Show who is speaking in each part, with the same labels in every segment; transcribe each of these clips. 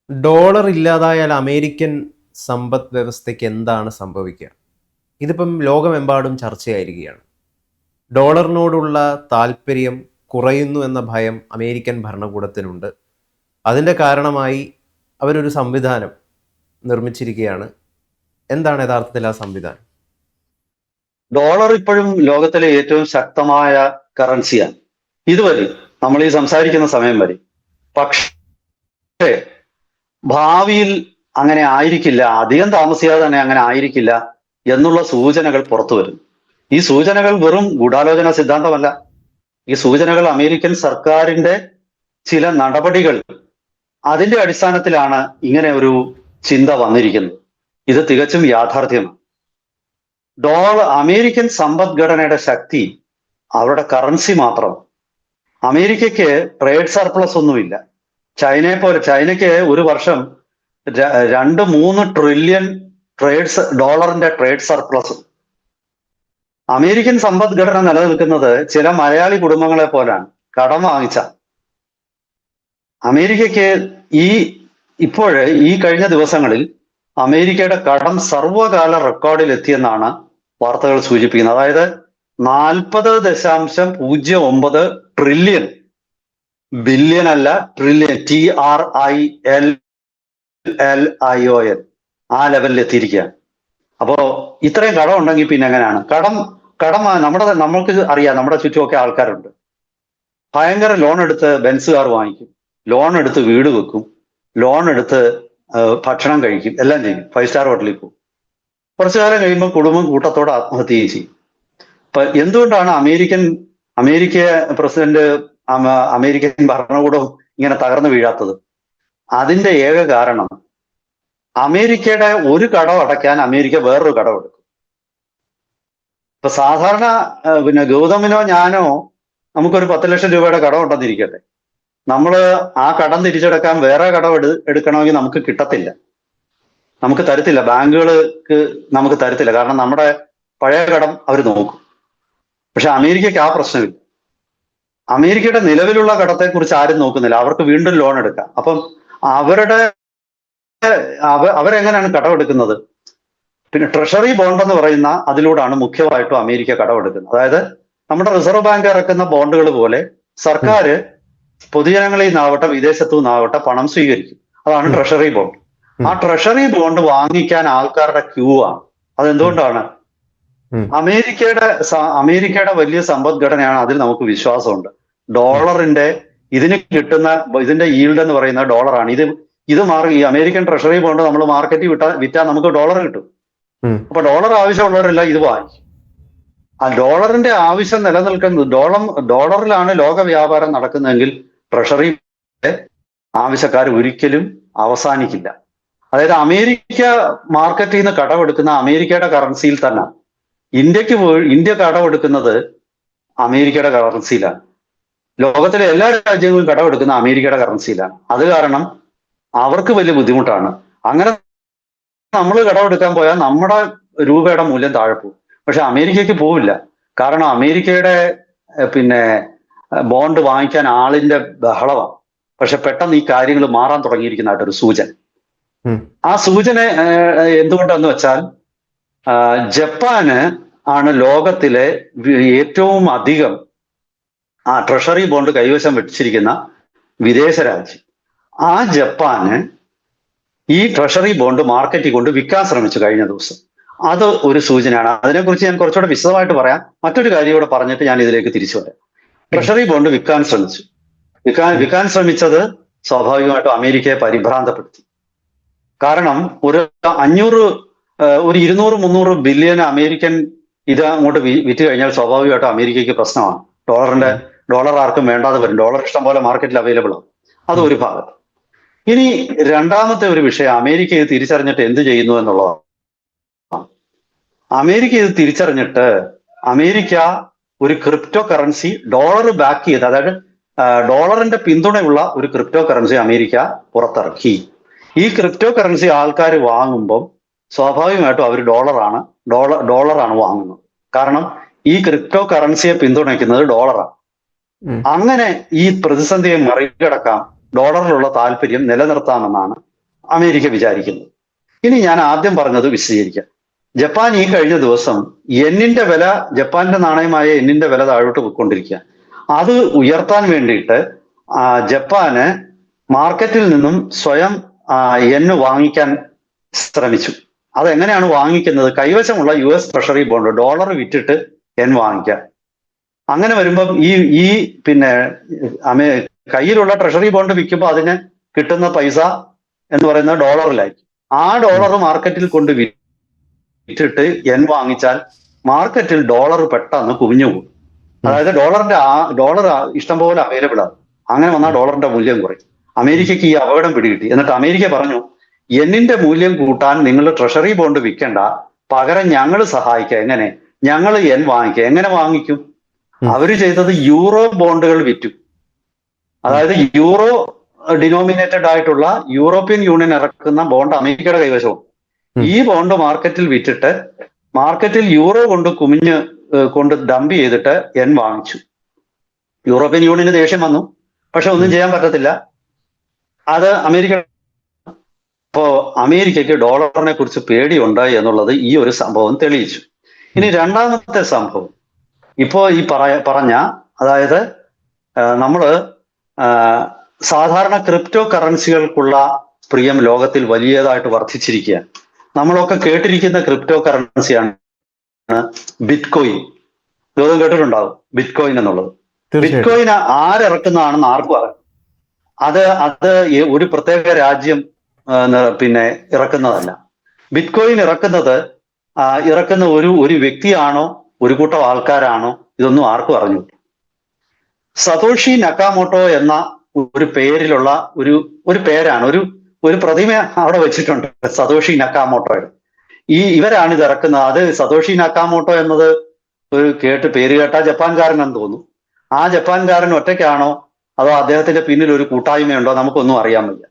Speaker 1: Dollar ഇല്ലാതായാൽ American സമ്പദ് വ്യവസ്ഥയ്ക്ക് എന്താണ് സംഭവിക്കുക? ഇതിപ്പം ലോകമെമ്പാടും ചർച്ചയായിരിക്കുകയാണ്. ഡോളറിനോടുള്ള താല്പര്യം കുറയുന്നു എന്ന ഭയം അമേരിക്കൻ ഭരണകൂടത്തിനുണ്ട്. അതിൻ്റെ കാരണമായി അവരൊരു സംവിധാനം നിർമ്മിച്ചിരിക്കുകയാണ്. എന്താണ് യഥാർത്ഥത്തിൽ ആ സംവിധാനം?
Speaker 2: ഡോളർ ഇപ്പോഴും ലോകത്തിലെ ഏറ്റവും ശക്തമായ കറൻസിയാണ്. ഇതുവരെ നമ്മൾ ഈ സംസാരിക്കുന്ന സമയം വരെ. പക്ഷേ ഭാവിയിൽ അങ്ങനെ ആയിരിക്കില്ല, അധികം താമസിയാതെ തന്നെ അങ്ങനെ ആയിരിക്കില്ല എന്നുള്ള സൂചനകൾ പുറത്തു വരും. ഈ സൂചനകൾ വെറും ഗൂഢാലോചന സിദ്ധാന്തമല്ല. ഈ സൂചനകൾ അമേരിക്കൻ സർക്കാരിന്റെ ചില നടപടികൾ, അതിന്റെ അടിസ്ഥാനത്തിലാണ് ഇങ്ങനെ ഒരു ചിന്ത വന്നിരിക്കുന്നത്. ഇത് തികച്ചും യാഥാർത്ഥ്യമാണ്. അമേരിക്കൻ സമ്പദ്ഘടനയുടെ ശക്തി അവരുടെ കറൻസി മാത്രം. അമേരിക്കയ്ക്ക് ട്രേഡ് സർപ്ലസ് ഒന്നുമില്ല. ചൈനയ്ക്ക് ഒരു വർഷം 2-3 ട്രില്യൺ ഡോളറിന്റെ ട്രേഡ് സർപ്ലസ്. അമേരിക്കൻ സമ്പദ്ഘടന നിലനിൽക്കുന്നത് ചില മലയാളി കുടുംബങ്ങളെ പോലാണ്, കടം വാങ്ങിച്ച. അമേരിക്കയ്ക്ക് ഈ കഴിഞ്ഞ ദിവസങ്ങളിൽ അമേരിക്കയുടെ കടം സർവ്വകാല റെക്കോർഡിൽ എത്തിയെന്നാണ് വാർത്തകൾ സൂചിപ്പിക്കുന്നത്. അതായത് 40.09 ട്രില്യൺ, ബില്യൺ അല്ല, ട്രില്യൺ, TRILLION, ആ ലെവലിൽ എത്തിയിരിക്കുകയാണ്. അപ്പോ ഇത്രയും കടം ഉണ്ടെങ്കിൽ പിന്നെ എങ്ങനെയാണ്? കടം നമ്മൾക്ക് അറിയാം, നമ്മുടെ ചുറ്റുമൊക്കെ ആൾക്കാരുണ്ട്. ഭയങ്കര ലോൺ എടുത്ത് ബെൻസ് കാർ വാങ്ങിക്കും, ലോൺ എടുത്ത് വീട് വെക്കും, ലോൺ എടുത്ത് ഭക്ഷണം കഴിക്കും, എല്ലാം ചെയ്യും, 5 സ്റ്റാർ ഹോട്ടലിൽ പോകും. കുറച്ചു കാലം കഴിയുമ്പോൾ കുടുംബം കൂട്ടത്തോടെ ആത്മഹത്യയും ചെയ്യും. അപ്പൊ എന്തുകൊണ്ടാണ് അമേരിക്ക പ്രസിഡന്റ്, അമേരിക്കൻ ഭരണകൂടവും ഇങ്ങനെ തകർന്നു വീഴാത്തത്? അതിന്റെ ഏക കാരണം, അമേരിക്കയുടെ ഒരു കടം അടയ്ക്കാൻ അമേരിക്ക വേറൊരു കടം എടുക്കും. ഇപ്പൊ സാധാരണ ഗൗതമിനോ ഞാനോ നമുക്കൊരു 10 ലക്ഷം രൂപയുടെ കടം ഉണ്ടെന്നിരിക്കട്ടെ, നമ്മള് ആ കടം തിരിച്ചെടുക്കാൻ വേറെ കടം എടുക്കണമെങ്കിൽ നമുക്ക് കിട്ടത്തില്ല, നമുക്ക് തരത്തില്ല, ബാങ്കുകൾക്ക് നമുക്ക് തരത്തില്ല. കാരണം നമ്മുടെ പഴയ കടം അവർ നോക്കും. പക്ഷെ അമേരിക്കയ്ക്ക് ആ പ്രശ്നമില്ല. അമേരിക്കയുടെ നിലവിലുള്ള കടത്തെക്കുറിച്ച് ആരും നോക്കുന്നില്ല, അവർക്ക് വീണ്ടും ലോൺ എടുക്കാം. അപ്പം അവരെങ്ങനെയാണ് കടമെടുക്കുന്നത്? പിന്നെ ട്രഷറി ബോണ്ട് എന്ന് പറയുന്ന അതിലൂടെയാണ് മുഖ്യമായിട്ടും അമേരിക്ക കടമെടുക്കുന്നത്. അതായത് നമ്മുടെ റിസർവ് ബാങ്ക് ഇറക്കുന്ന ബോണ്ടുകൾ പോലെ സർക്കാർ പൊതുജനങ്ങളിൽ നിന്നാവട്ടെ വിദേശത്തു നിന്നാവട്ടെ പണം സ്വീകരിക്കും. അതാണ് ട്രഷറി ബോണ്ട്. ആ ട്രഷറി ബോണ്ട് വാങ്ങിക്കാൻ ആൾക്കാരുടെ ക്യൂ ആണ്. അതെന്തുകൊണ്ടാണ്? അമേരിക്കയുടെ വലിയ സമ്പദ്ഘടനയാണ്, അതിൽ നമുക്ക് വിശ്വാസമുണ്ട്. ഇതിന്റെ ഈൽഡ് എന്ന് പറയുന്നത് ഡോളറാണ്. ഇത് മാറി ഈ അമേരിക്കൻ ട്രഷറി ബോണ്ട് നമ്മൾ മാർക്കറ്റിൽ വിറ്റാൽ നമുക്ക് ഡോളർ കിട്ടും. അപ്പൊ ഡോളർ ആവശ്യമുള്ളവരെല്ലാം ഇത് വാങ്ങിക്കും. ആ ഡോളറിന്റെ ആവശ്യം നിലനിൽക്കുന്നത്, ഡോളറിലാണ് ലോക വ്യാപാരം നടക്കുന്നതെങ്കിൽ ട്രഷറി ആവശ്യക്കാർ ഒരിക്കലും അവസാനിക്കില്ല. അതായത് അമേരിക്ക മാർക്കറ്റിൽ നിന്ന് കടമെടുക്കുന്ന അമേരിക്കയുടെ കറൻസിയിൽ തന്നെ ഇന്ത്യ കടമെടുക്കുന്നത് അമേരിക്കയുടെ കറൻസിയിലാണ്. ലോകത്തിലെ എല്ലാ രാജ്യങ്ങളും കടമെടുക്കുന്ന അമേരിക്കയുടെ കറൻസിയിലാണ്. അത് കാരണം അവർക്ക് വലിയ ബുദ്ധിമുട്ടാണ്. അങ്ങനെ നമ്മൾ കടമെടുക്കാൻ പോയാൽ നമ്മുടെ രൂപയുടെ മൂല്യം താഴെ പോകും. പക്ഷെ അമേരിക്കയ്ക്ക് പോവില്ല. കാരണം അമേരിക്കയുടെ ബോണ്ട് വാങ്ങിക്കാൻ ആളിന്റെ ബഹളമാണ്. പക്ഷെ പെട്ടെന്ന് ഈ കാര്യങ്ങൾ മാറാൻ തുടങ്ങിയിരിക്കുന്നതായിട്ടൊരു സൂചന. ആ സൂചന എന്തുകൊണ്ടെന്ന് വെച്ചാൽ, ജപ്പാന് ആണ് ലോകത്തിലെ ഏറ്റവും അധികം ട്രഷറി ബോണ്ട് കൈവശം വെച്ചിരിക്കുന്ന വിദേശ രാജ്യം. ആ ജപ്പാന് ഈ ട്രഷറി ബോണ്ട് മാർക്കറ്റിൽ കൊണ്ട് വിൽക്കാൻ ശ്രമിച്ചു കഴിഞ്ഞ ദിവസം. അത് ഒരു സൂചനയാണ്. അതിനെക്കുറിച്ച് ഞാൻ കുറച്ചുകൂടെ വിശദമായിട്ട് പറയാം. മറ്റൊരു കാര്യം കൂടെ പറഞ്ഞിട്ട് ഞാൻ ഇതിലേക്ക് തിരിച്ചു വരാം. ട്രഷറി ബോണ്ട് വിൽക്കാൻ ശ്രമിച്ചത് സ്വാഭാവികമായിട്ടും അമേരിക്കയെ പരിഭ്രാന്തപ്പെടുത്തി. കാരണം ഒരു 200-300 ബില്യൺ അമേരിക്കൻ ഇത് അങ്ങോട്ട് വിറ്റ് കഴിഞ്ഞാൽ സ്വാഭാവികമായിട്ടും അമേരിക്കയ്ക്ക് പ്രശ്നമാണ്. ഡോളർ ആർക്കും വേണ്ടാതെ വരും. ഡോളർ ഇഷ്ടം പോലെ മാർക്കറ്റിൽ അവൈലബിൾ ആണ്. അത് ഒരു ഭാഗത്ത്. ഇനി രണ്ടാമത്തെ ഒരു വിഷയം, അമേരിക്ക ഇത് തിരിച്ചറിഞ്ഞിട്ട് എന്ത് ചെയ്യുന്നു എന്നുള്ളതാണ്. അമേരിക്ക ഇത് തിരിച്ചറിഞ്ഞിട്ട് അമേരിക്ക ഒരു ക്രിപ്റ്റോ കറൻസി ഡോളർ ബാക്ക് ചെയ്ത്, അതായത് ഡോളറിന്റെ പിന്തുണയുള്ള ഒരു ക്രിപ്റ്റോ കറൻസി അമേരിക്ക പുറത്തിറക്കി. ഈ ക്രിപ്റ്റോ കറൻസി ആൾക്കാർ വാങ്ങുമ്പം സ്വാഭാവികമായിട്ടും അവർ ഡോളറാണ് വാങ്ങുന്നത്. കാരണം ഈ ക്രിപ്റ്റോ കറൻസിയെ പിന്തുണയ്ക്കുന്നത് ഡോളറാണ്. അങ്ങനെ ഈ പ്രതിസന്ധിയെ മറികടക്കാം, ഡോളറിലുള്ള താല്പര്യം നിലനിർത്താമെന്നാണ് അമേരിക്ക വിചാരിക്കുന്നത്. ഇനി ഞാൻ ആദ്യം പറഞ്ഞത് വിശദീകരിക്കാം. ജപ്പാൻ ഈ കഴിഞ്ഞ ദിവസം യെന്നിന്റെ വില, ജപ്പാന്റെ നാണയമായ യെന്നിന്റെ വില താഴോട്ട് പോയിക്കൊണ്ടിരിക്കുക. അത് ഉയർത്താൻ വേണ്ടിയിട്ട് ജപ്പാന് മാർക്കറ്റിൽ നിന്നും സ്വയം യെന്ന് വാങ്ങിക്കാൻ ശ്രമിച്ചു. അതെങ്ങനെയാണ് വാങ്ങിക്കുന്നത്? കൈവശമുള്ള US ട്രഷറി ബോണ്ട്, ഡോളർ വിറ്റിട്ട് യെൻ വാങ്ങിക്കാം. അങ്ങനെ വരുമ്പം ഈ പിന്നെ കയ്യിലുള്ള ട്രഷറി ബോണ്ട് വിൽക്കുമ്പോൾ അതിന് കിട്ടുന്ന പൈസ എന്ന് പറയുന്നത് ഡോളറിലായിരിക്കും. ആ ഡോളർ മാർക്കറ്റിൽ കൊണ്ട് വിറ്റിട്ട് യെൻ വാങ്ങിച്ചാൽ മാർക്കറ്റിൽ ഡോളർ പെട്ടെന്ന് കുവിഞ്ഞു പോകും. അതായത് ഡോളർ ഇഷ്ടംപോലെ അവൈലബിൾ ആണ്. അങ്ങനെ വന്നാൽ ഡോളറിന്റെ മൂല്യം കുറയും. അമേരിക്കയ്ക്ക് ഈ അപകടം പിടികിട്ടി. എന്നിട്ട് അമേരിക്ക പറഞ്ഞു, യെന്നിന്റെ മൂല്യം കൂട്ടാൻ നിങ്ങൾ ട്രഷറി ബോണ്ട് വിൽക്കണ്ട, പകരം ഞങ്ങൾ സഹായിക്കാം. എങ്ങനെ? ഞങ്ങൾ യെൻ വാങ്ങിക്കാം. എങ്ങനെ വാങ്ങിക്കും? അവര് ചെയ്തത് യൂറോ ബോണ്ടുകൾ വിറ്റു. അതായത് യൂറോ ഡിനോമിനേറ്റഡ് ആയിട്ടുള്ള യൂറോപ്യൻ യൂണിയൻ ഇറക്കുന്ന ബോണ്ട് അമേരിക്കയുടെ കൈവശവും. ഈ ബോണ്ട് മാർക്കറ്റിൽ വിറ്റിട്ട് മാർക്കറ്റിൽ യൂറോ കൊണ്ട് ഡംപ് ചെയ്തിട്ട് യെൻ വാങ്ങിച്ചു. യൂറോപ്യൻ യൂണിയന് ദേഷ്യം വന്നു, പക്ഷെ ഒന്നും ചെയ്യാൻ പറ്റത്തില്ല. അത് അപ്പോ അമേരിക്കയ്ക്ക് ഡോളറിനെ കുറിച്ച് പേടിയുണ്ട് എന്നുള്ളത് ഈ ഒരു സംഭവം തെളിയിച്ചു. ഇനി രണ്ടാമത്തെ സംഭവം, ഇപ്പോ ഈ പറഞ്ഞ, അതായത് നമ്മള് സാധാരണ ക്രിപ്റ്റോ കറൻസികൾക്കുള്ള പ്രിയം ലോകത്തിൽ വലിയതായിട്ട് വർദ്ധിച്ചിരിക്കുകയാണ്. നമ്മളൊക്കെ കേട്ടിരിക്കുന്ന ക്രിപ്റ്റോ കറൻസിയാണ് ബിറ്റ്കോയിൻ. ലോകം കേട്ടിട്ടുണ്ടാവും ബിറ്റ്കോയിൻ എന്നുള്ളത്. ബിറ്റ്കോയിൻ ആരിറക്കുന്നതാണെന്ന് ആർക്കും അറിയാം. അത് ഒരു പ്രത്യേക രാജ്യം പിന്നെ ഇറക്കുന്നതല്ല. ബിറ്റ്കോയിൻ ഇറക്കുന്ന ഒരു വ്യക്തിയാണോ ഒരു കൂട്ടം ആൾക്കാരാണോ ഇതൊന്നും ആർക്കും അറിഞ്ഞു. സതോഷി നക്കാമോട്ടോ എന്ന ഒരു പേരിലുള്ള ഒരു പേരാണ്, ഒരു പ്രതിമ അവിടെ വെച്ചിട്ടുണ്ട്, സതോഷി നക്കാമോട്ടോയുടെ. ഇവരാണ് ഇത് ഇറക്കുന്നത്. അത് സതോഷി നക്കാമോട്ടോ എന്നത് പേര് കേട്ട ജപ്പാൻകാരനെന്ന് തോന്നുന്നു. ആ ജപ്പാൻകാരൻ ഒറ്റയ്ക്കാണോ അതോ അദ്ദേഹത്തിന്റെ പിന്നിൽ ഒരു കൂട്ടായ്മയുണ്ടോ നമുക്കൊന്നും അറിയാൻ വയ്യ.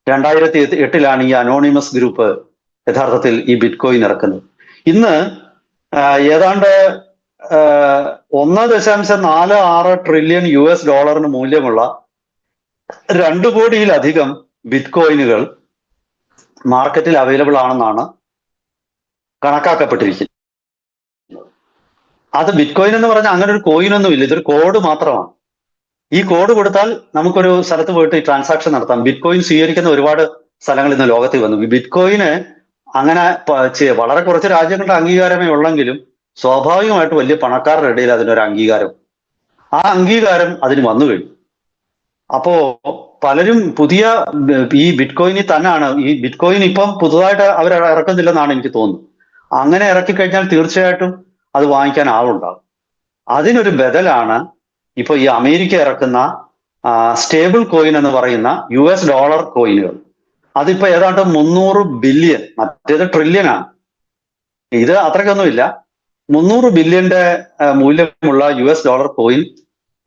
Speaker 2: 2008 ഈ അനോണിമസ് ഗ്രൂപ്പ് യഥാർത്ഥത്തിൽ ഈ ബിറ്റ്കോയിൻ ഇറക്കുന്നത്. ഇന്ന് ഏതാണ്ട് 1.46 ട്രില്യൺ US മൂല്യമുള്ള 2 കോടിയിലധികം ബിറ്റ്കോയിനുകൾ മാർക്കറ്റിൽ അവൈലബിൾ ആണെന്നാണ് കണക്കാക്കപ്പെട്ടിരിക്കുന്നത്. അത് ബിറ്റ്കോയിൻ എന്ന് പറഞ്ഞാൽ അങ്ങനെ ഒരു കോയിനൊന്നും ഇല്ല, ഇതൊരു കോഡ് മാത്രമാണ്. ഈ കോഡ് കൊടുത്താൽ നമുക്കൊരു സ്ഥലത്ത് പോയിട്ട് ഈ ട്രാൻസാക്ഷൻ നടത്താം. ബിറ്റ്കോയിൻ സ്വീകരിക്കുന്ന ഒരുപാട് സ്ഥലങ്ങൾ ഇന്ന് ലോകത്തിൽ വന്നു. ബിറ്റ്കോയിന് അങ്ങനെ വളരെ കുറച്ച് രാജ്യങ്ങളുടെ അംഗീകാരമേ ഉള്ളെങ്കിലും സ്വാഭാവികമായിട്ട് വലിയ പണക്കാരുടെ ഇടയിൽ അതിനൊരു അംഗീകാരം, ആ അംഗീകാരം അതിന് വന്നു കഴിഞ്ഞു. അപ്പോ പലരും ഈ ബിറ്റ്കോയിനിൽ തന്നെയാണ്, ഈ ബിറ്റ്കോയിൻ ഇപ്പം പുതുതായിട്ട് അവർ ഇറക്കുന്നില്ലെന്നാണ് എനിക്ക് തോന്നുന്നത്. അങ്ങനെ ഇറക്കിക്കഴിഞ്ഞാൽ തീർച്ചയായിട്ടും അത് വാങ്ങിക്കാൻ ആളുണ്ടാകും. അതിനൊരു ബദലാണ് ഇപ്പൊ ഈ അമേരിക്ക ഇറക്കുന്ന സ്റ്റേബിൾ കോയിൻ എന്ന് പറയുന്ന US ഡോളർ കോയിനുകൾ. അതിപ്പോ ഏതാണ്ട് 300 ബില്യൺ, മറ്റേത് ട്രില്യനാണ്, ഇത് അത്രയ്ക്കൊന്നുമില്ല. 300 ബില്യന്റെ മൂല്യമുള്ള US ഡോളർ കോയിൻ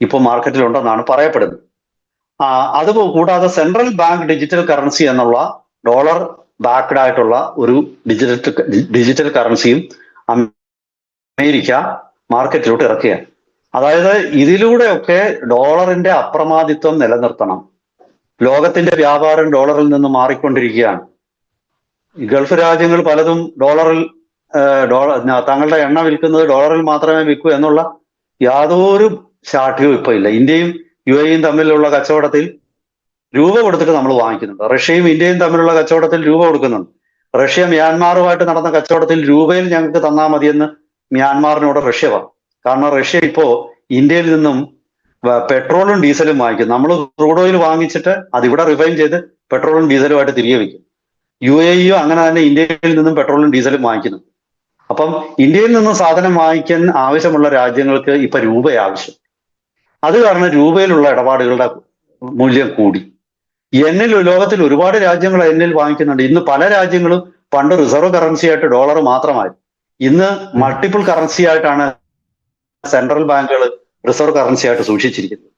Speaker 2: ഇപ്പോൾ മാർക്കറ്റിലുണ്ടെന്നാണ് പറയപ്പെടുന്നത്. അത് കൂടാതെ സെൻട്രൽ ബാങ്ക് ഡിജിറ്റൽ കറൻസി എന്നുള്ള ഡോളർ ബാക്ക്ഡ് ആയിട്ടുള്ള ഒരു ഡിജിറ്റൽ കറൻസിയും അമേരിക്ക മാർക്കറ്റിലോട്ട് ഇറക്കുകയാണ്. അതായത് ഇതിലൂടെയൊക്കെ ഡോളറിന്റെ അപ്രമാദിത്വം നിലനിർത്തണം. ലോകത്തിന്റെ വ്യാപാരം ഡോളറിൽ നിന്ന് മാറിക്കൊണ്ടിരിക്കുകയാണ്. ഗൾഫ് രാജ്യങ്ങൾ പലതും തങ്ങളുടെ എണ്ണ വിൽക്കുന്നത് ഡോളറിൽ മാത്രമേ വിൽക്കൂ എന്നുള്ള യാതൊരു ശാഠ്യവും ഇപ്പൊ ഇല്ല. ഇന്ത്യയും UAE തമ്മിലുള്ള കച്ചവടത്തിൽ രൂപ കൊടുത്തിട്ട് നമ്മൾ വാങ്ങിക്കുന്നുണ്ട്. റഷ്യയും ഇന്ത്യയും തമ്മിലുള്ള കച്ചവടത്തിൽ രൂപ കൊടുക്കുന്നുണ്ട്. റഷ്യ മ്യാൻമാറുമായിട്ട് നടന്ന കച്ചവടത്തിൽ രൂപയിൽ ഞങ്ങൾക്ക് തന്നാൽ മതിയെന്ന് മ്യാൻമാറിനോട് റഷ്യ പറഞ്ഞു. കാരണം റഷ്യ ഇപ്പോ ഇന്ത്യയിൽ നിന്നും പെട്രോളും ഡീസലും വാങ്ങിക്കും. നമ്മൾ ക്രൂഡ് ഓയിൽ വാങ്ങിച്ചിട്ട് അതിവിടെ റിഫൈൻ ചെയ്ത് പെട്രോളും ഡീസലുമായിട്ട് തിരികെ വയ്ക്കും. UAE അങ്ങനെ തന്നെ ഇന്ത്യയിൽ നിന്നും പെട്രോളും ഡീസലും വാങ്ങിക്കുന്നു. അപ്പം ഇന്ത്യയിൽ നിന്നും സാധനം വാങ്ങിക്കാൻ ആവശ്യമുള്ള രാജ്യങ്ങൾക്ക് ഇപ്പൊ രൂപ ആവശ്യം. അത് കാരണം രൂപയിലുള്ള ഇടപാടുകളുടെ മൂല്യം കൂടി. ലോകത്തിൽ ഒരുപാട് രാജ്യങ്ങൾ എന്നിൽ വാങ്ങിക്കുന്നുണ്ട്. ഇന്ന് പല രാജ്യങ്ങളും പണ്ട് റിസർവ് കറൻസി ആയിട്ട് ഡോളർ മാത്രമായി, ഇന്ന് മൾട്ടിപ്പിൾ കറൻസി ആയിട്ടാണ് സെൻട്രൽ ബാങ്കുകൾ റിസർവ് കറൻസി ആയിട്ട് സൂക്ഷിച്ചിരിക്കുന്നത്.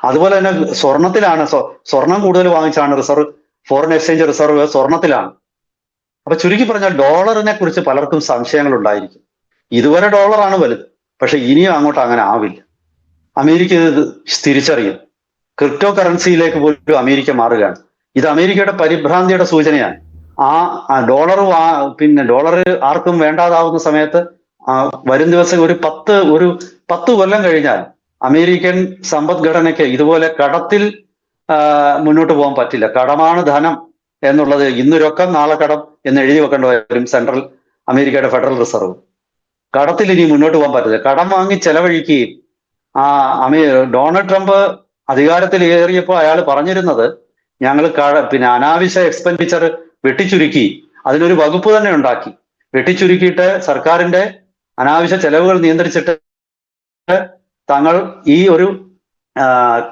Speaker 2: അതുപോലെ തന്നെ സ്വർണത്തിലാണ്, സ്വർണം കൂടുതൽ വാങ്ങിച്ചാണ് ഫോറിൻ എക്സ്ചേഞ്ച് റിസർവ് സ്വർണത്തിലാണ്. അപ്പൊ ചുരുക്കി പറഞ്ഞാൽ ഡോളറിനെ കുറിച്ച് പലർക്കും സംശയങ്ങൾ ഉണ്ടായിരിക്കും. ഇതുവരെ ഡോളറാണ് വലുത്, പക്ഷെ ഇനിയും അങ്ങോട്ട് അങ്ങനെ ആവില്ല. അമേരിക്ക ഇത് തിരിച്ചറിയും. ക്രിപ്റ്റോ കറൻസിയിലേക്ക് പോലും അമേരിക്ക മാറുകയാണ്. ഇത് അമേരിക്കയുടെ പരിഭ്രാന്തിയുടെ സൂചനയാണ്. ഡോളർ പിന്നെ ഡോളർ ആർക്കും വേണ്ടാതാവുന്ന സമയത്ത് വരും ദിവസം ഒരു 10 കൊല്ലം കഴിഞ്ഞാൽ അമേരിക്കൻ സമ്പദ്ഘടനയ്ക്ക് ഇതുപോലെ കടത്തിൽ മുന്നോട്ട് പോകാൻ പറ്റില്ല. കടമാണ് ധനം എന്നുള്ളത്, ഇന്ന് രൊക്കം നാളെ കടം എന്ന് എഴുതി വെക്കേണ്ട വരും അമേരിക്കയുടെ ഫെഡറൽ റിസർവ്. കടത്തിൽ ഇനി മുന്നോട്ട് പോകാൻ പറ്റില്ല. കടം വാങ്ങി ചെലവഴിക്കുകയും ഡൊണാൾഡ് ട്രംപ് അധികാരത്തിൽ ഏറിയപ്പോൾ അയാൾ പറഞ്ഞിരുന്നത് ഞങ്ങൾ പിന്നെ അനാവശ്യ എക്സ്പെൻഡിച്ചർ വെട്ടിച്ചുരുക്കി, അതിനൊരു വകുപ്പ് തന്നെ ഉണ്ടാക്കി, വെട്ടിച്ചുരുക്കിയിട്ട് സർക്കാരിന്റെ അനാവശ്യ ചെലവുകൾ നിയന്ത്രിച്ചിട്ട് തങ്ങൾ ഈ ഒരു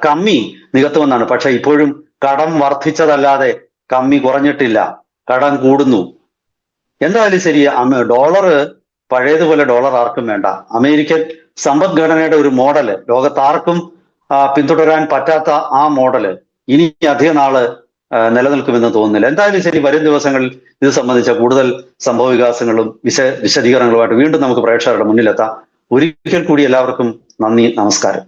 Speaker 2: കമ്മി നികത്തുമെന്നാണ്. പക്ഷെ ഇപ്പോഴും കടം വർദ്ധിച്ചതല്ലാതെ കമ്മി കുറഞ്ഞിട്ടില്ല, കടം കൂടുന്നു. എന്തായാലും ശരി, ഡോളർ പഴയതുപോലെ ഡോളർ ആർക്കും വേണ്ട. അമേരിക്കൻ സമ്പദ്ഘടനയുടെ ഒരു മോഡല്, ലോകത്താർക്കും പിന്തുടരാൻ പറ്റാത്ത ആ മോഡല് ഇനി അധിക നാള് നിലനിൽക്കുമെന്ന് തോന്നുന്നില്ല. എന്തായാലും ശരി, വരും ദിവസങ്ങളിൽ ഇത് സംബന്ധിച്ച കൂടുതൽ സംഭവ വികാസങ്ങളും വിശദീകരണങ്ങളുമായിട്ട് വീണ്ടും നമുക്ക് പ്രേക്ഷകരുടെ മുന്നിലെത്താം. ഒരിക്കൽ കൂടി എല്ലാവർക്കും നന്ദി, നമസ്കാരം.